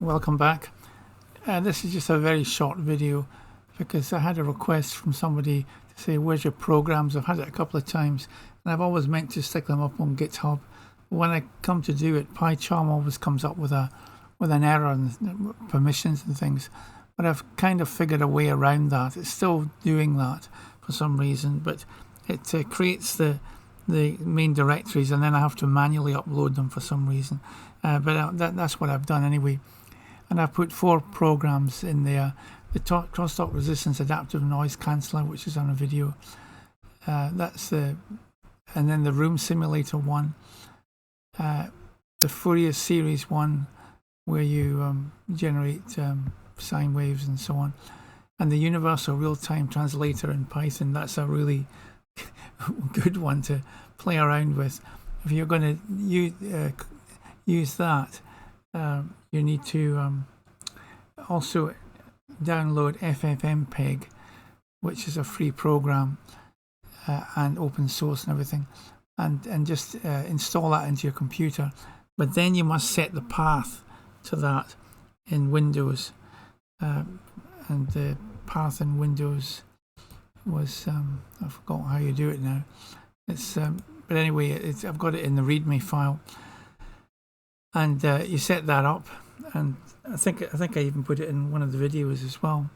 Welcome back. This is just a very short video because I had a request from somebody to say, where's your programs? I've had it a couple of times and I've always meant to stick them up on GitHub. When I come to do it, PyCharm always comes up with an error and permissions and things. But I've kind of figured a way around that. It's still doing that for some reason, but it creates the main directories and then I have to manually upload them for some reason. But that's what I've done anyway. And I've put 4 programs in there. The crosstalk resistance adaptive noise canceller, which is on a video. And then the room simulator one. The Fourier series one, where you generate sine waves and so on. And the universal real-time translator in Python. That's a really good one to play around with. If you're going to use that, you need to also download FFmpeg, which is a free program and open source and everything, and just install that into your computer. But then you must set the path to that in Windows, and the path in Windows was I forgot how you do it now. It's but anyway, I've got it in the README file, and you set that up, and I think I even put it in one of the videos as well,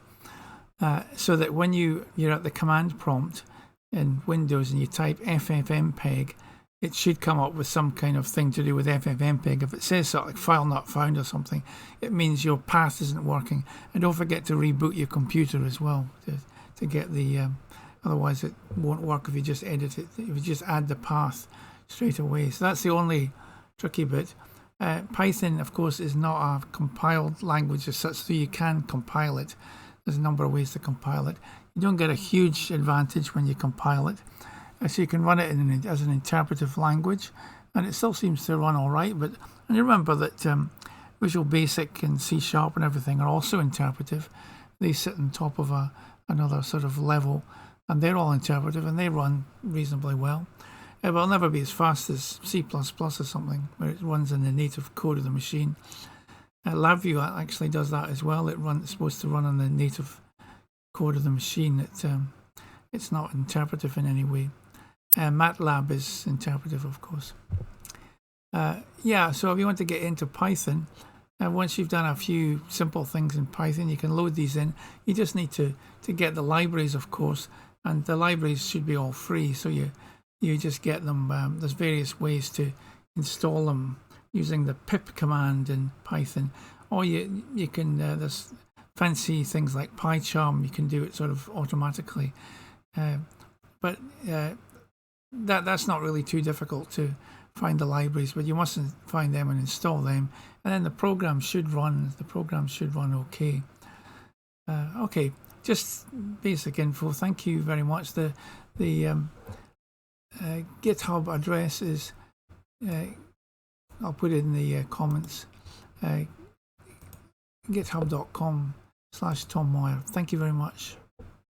so that when you're at the command prompt in Windows and you type FFmpeg, it should come up with some kind of thing to do with FFmpeg. If it says something like file not found or something, it means your path isn't working. And don't forget to reboot your computer as well to get the otherwise it won't work if you just edit it, if you just add the path straight away. So that's the only tricky bit. Python, of course, is not a compiled language as such, so you can compile it. There's a number of ways to compile it. You don't get a huge advantage when you compile it. So you can run it as an interpretive language, and it still seems to run all right. And you remember that Visual Basic and C# and everything are also interpretive. They sit on top of another sort of level, and they're all interpretive, and they run reasonably well. It will never be as fast as C++ or something, where it runs in the native code of the machine. LabVIEW actually does that as well. It's supposed to run on the native code of the machine. It's not interpretive in any way. MATLAB is interpretive, of course. So if you want to get into Python, once you've done a few simple things in Python, you can load these in. You just need to get the libraries, of course, and the libraries should be all free, so you just get them. There's various ways to install them using the pip command in Python, or you can there's fancy things like PyCharm. You can do it sort of automatically, but that's not really too difficult to find the libraries. But you mustn't find them and install them, and then the program should run. The program should run okay. Okay, just basic info. Thank you very much. The GitHub address is, I'll put it in the comments, github.com/Tom Moir. Thank you very much.